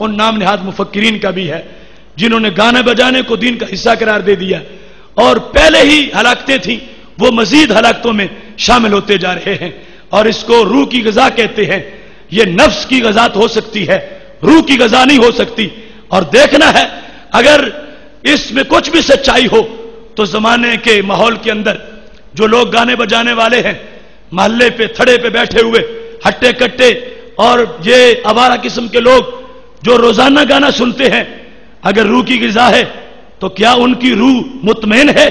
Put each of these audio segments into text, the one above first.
ان نام نہاد مفکرین کا بھی ہے جنہوں نے گانے بجانے کو دین کا حصہ قرار دے دیا، اور پہلے ہی ہلاکتیں تھیں وہ مزید ہلاکتوں میں شامل ہوتے جا رہے ہیں، اور اس کو روح کی غذا کہتے ہیں۔ یہ نفس کی غذا تو ہو سکتی ہے، روح کی غذا نہیں ہو سکتی۔ اور دیکھنا ہے اگر اس میں کچھ بھی سچائی ہو تو زمانے کے ماحول کے اندر جو لوگ گانے بجانے والے ہیں، محلے پہ تھڑے پہ بیٹھے ہوئے ہٹے کٹے اور یہ آوارہ قسم کے لوگ جو روزانہ گانا سنتے ہیں، اگر روح کی غذا ہے تو کیا ان کی روح مطمئن ہے؟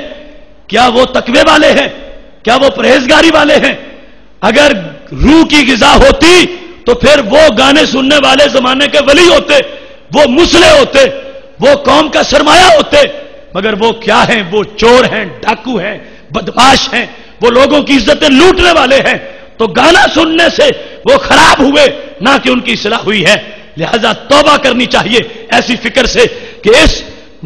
کیا وہ تقوی والے ہیں؟ کیا وہ پرہیزگاری والے ہیں؟ اگر روح کی غذا ہوتی تو پھر وہ گانے سننے والے زمانے کے ولی ہوتے، وہ مصلح ہوتے، وہ قوم کا سرمایہ ہوتے، مگر وہ کیا ہیں؟ وہ چور ہیں، ڈاکو ہیں، بدماش ہیں، وہ لوگوں کی عزتیں لوٹنے والے ہیں۔ تو گانا سننے سے وہ خراب ہوئے، نہ کہ ان کی اصلاح ہوئی ہے۔ لہذا توبہ کرنی چاہیے ایسی فکر سے کہ اس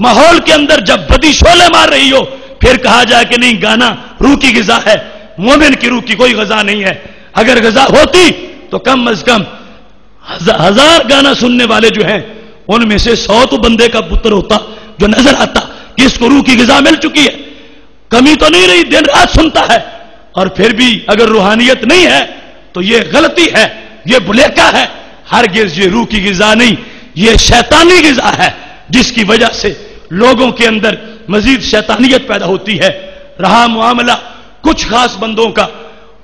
ماحول کے اندر جب بدی شعلے مار رہی ہو پھر کہا جائے کہ نہیں گانا روح کی غذا ہے۔ مومن کی روح کی کوئی غذا نہیں ہے۔ اگر غذا ہوتی تو کم از کم 1000 گانا سننے والے جو ہیں ان میں سے 100 تو بندے کا پتر ہوتا جو نظر آتا کہ اس کو روح کی غذا مل چکی ہے، کمی تو نہیں رہی، دن رات سنتا ہے۔ اور پھر بھی اگر روحانیت نہیں ہے تو یہ غلطی ہے، یہ بلیکا ہے۔ ہرگز یہ روح کی غذا نہیں، یہ شیطانی غذا ہے جس کی وجہ سے لوگوں کے اندر مزید شیطانیت پیدا ہوتی ہے۔ رہا معاملہ کچھ خاص بندوں کا،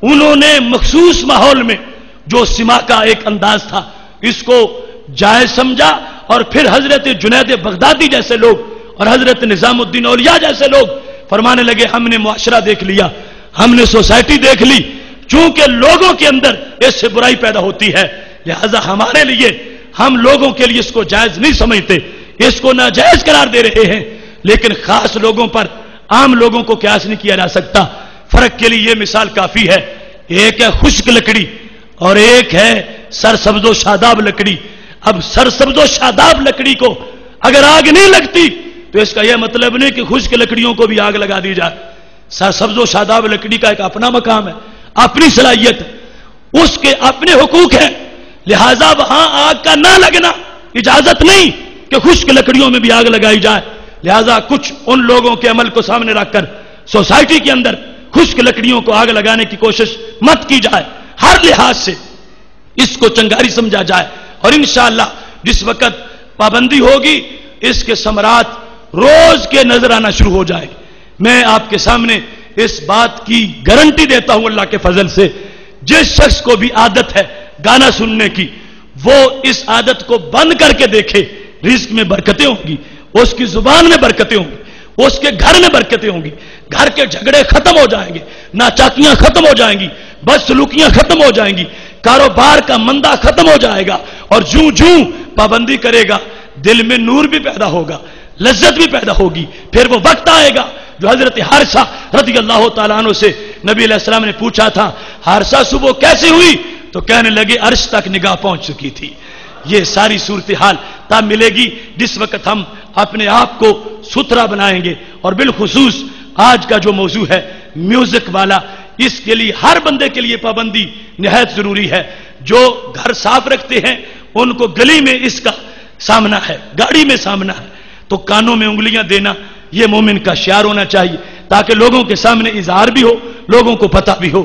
انہوں نے مخصوص ماحول میں جو سما کا ایک انداز تھا اس کو جائز سمجھا، اور پھر حضرت جنید بغدادی جیسے لوگ اور حضرت نظام الدین اولیاء جیسے لوگ فرمانے لگے ہم نے معاشرہ دیکھ لیا، ہم نے سوسائٹی دیکھ لی، چونکہ لوگوں کے اندر اس سے برائی پیدا ہوتی ہے، لہذا ہمارے لیے ہم لوگوں کے لیے اس کو جائز نہیں سمجھتے، اس کو ناجائز قرار دے رہے ہیں۔ لیکن خاص لوگوں پر عام لوگوں کو قیاس نہیں کیا جا سکتا۔ فرق کے لیے یہ مثال کافی ہے، ایک ہے خشک لکڑی اور ایک ہے سرسبز و شاداب لکڑی۔ اب سرسبز و شاداب لکڑی کو اگر آگ نہیں لگتی تو اس کا یہ مطلب نہیں کہ خشک لکڑیوں کو بھی آگ لگا دی جائے۔ سرسبز و شاداب لکڑی کا ایک اپنا مقام ہے، اپنی صلاحیت، اس کے اپنے حقوق ہیں، لہذا وہاں آگ کا نہ لگنا اجازت نہیں کہ خشک لکڑیوں میں بھی آگ لگائی جائے۔ لہذا کچھ ان لوگوں کے عمل کو سامنے رکھ کر سوسائٹی کے اندر خشک لکڑیوں کو آگ لگانے کی کوشش مت کی جائے، ہر لحاظ سے اس کو چنگاری سمجھا جائے، اور انشاءاللہ جس وقت پابندی ہوگی اس کے ثمرات روز کے نظر آنا شروع ہو جائے گی۔ میں آپ کے سامنے اس بات کی گارنٹی دیتا ہوں اللہ کے فضل سے، جس شخص کو بھی عادت ہے گانا سننے کی وہ اس عادت کو بند کر کے دیکھے، رزق میں برکتیں ہوں گی، اس کی زبان میں برکتیں ہوں گی، اس کے گھر میں برکتیں ہوں گی، گھر کے جھگڑے ختم ہو جائیں گے، ناچاکیاں ختم ہو جائیں گی، بدسلوکیاں ختم ہو جائیں گی، کاروبار کا مندہ ختم ہو جائے گا، اور جوں جوں پابندی کرے گا دل میں نور بھی پیدا ہوگا، لذت بھی پیدا ہوگی۔ پھر وہ وقت آئے گا جو حضرت حارثہ رضی اللہ تعالیٰ عنہ سے نبی علیہ السلام نے پوچھا تھا حارثہ صبح کیسے ہوئی، تو کہنے لگے عرش تک نگاہ پہنچ چکی تھی۔ یہ ساری صورتحال تب ملے گی جس وقت ہم اپنے آپ کو ستھرا بنائیں گے، اور بالخصوص آج کا جو موضوع ہے میوزک والا، اس کے لیے ہر بندے کے لیے پابندی نہایت ضروری ہے۔ جو گھر صاف رکھتے ہیں ان کو گلی میں اس کا سامنا ہے، گاڑی میں سامنا ہے، تو کانوں میں انگلیاں دینا یہ مومن کا شعار ہونا چاہیے، تاکہ لوگوں کے سامنے اظہار بھی ہو، لوگوں کو پتہ بھی ہو۔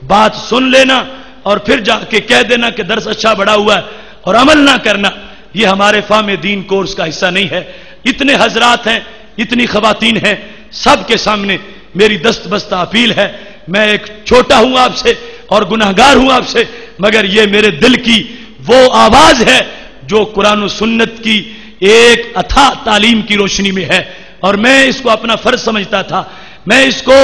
بات سن لینا اور پھر جا کے کہہ دینا کہ درس اچھا بڑا ہوا ہے اور عمل نہ کرنا، یہ ہمارے فہم دین کورس کا حصہ نہیں ہے۔ اتنے حضرات ہیں، اتنی خواتین ہیں، سب کے سامنے میری دست بستہ اپیل ہے، میں ایک چھوٹا ہوں آپ سے اور گناہگار ہوں آپ سے، مگر یہ میرے دل کی وہ آواز ہے جو قرآن و سنت کی ایک اتھا تعلیم کی روشنی میں ہے، اور میں اس کو اپنا فرض سمجھتا تھا، میں اس کو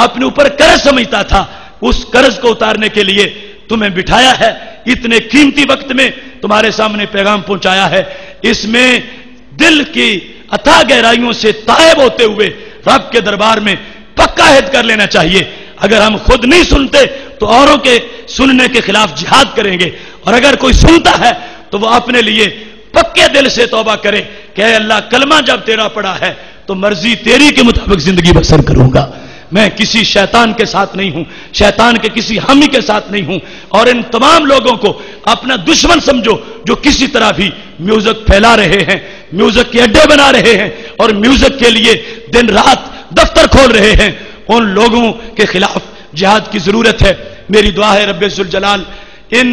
اپنے اوپر قرض سمجھتا تھا۔ اس قرض کو اتارنے کے لیے تمہیں بٹھایا ہے، اتنے قیمتی وقت میں تمہارے سامنے پیغام پہنچایا ہے، اس میں دل کی اتھا گہرائیوں سے تائب ہوتے ہوئے رب کے دربار میں پکا عہد کر لینا چاہیے۔ اگر ہم خود نہیں سنتے تو اوروں کے سننے کے خلاف جہاد کریں گے، اور اگر کوئی سنتا ہے تو وہ اپنے لیے پکے دل سے توبہ کرے کہ اے اللہ کلمہ جب تیرا پڑا ہے تو مرضی تیری کے مطابق زندگی بسر کروں گا، میں کسی شیطان کے ساتھ نہیں ہوں، شیطان کے کسی حامی کے ساتھ نہیں ہوں، اور ان تمام لوگوں کو اپنا دشمن سمجھو جو کسی طرح بھی میوزک پھیلا رہے ہیں، میوزک کے اڈے بنا رہے ہیں اور میوزک کے لیے دن رات دفتر کھول رہے ہیں، ان لوگوں کے خلاف جہاد کی ضرورت ہے۔ میری دعا ہے رب ذوالجلال ان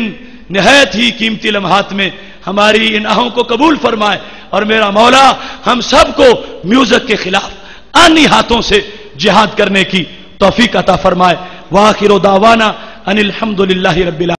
نہایت ہی قیمتی لمحات میں ہماری ان آہوں کو قبول فرمائے، اور میرا مولا ہم سب کو میوزک کے خلاف آنی ہاتھوں سے جہاد کرنے کی توفیق عطا فرمائے۔ وآخر دعوانا ان الحمد للہ رب العالمین۔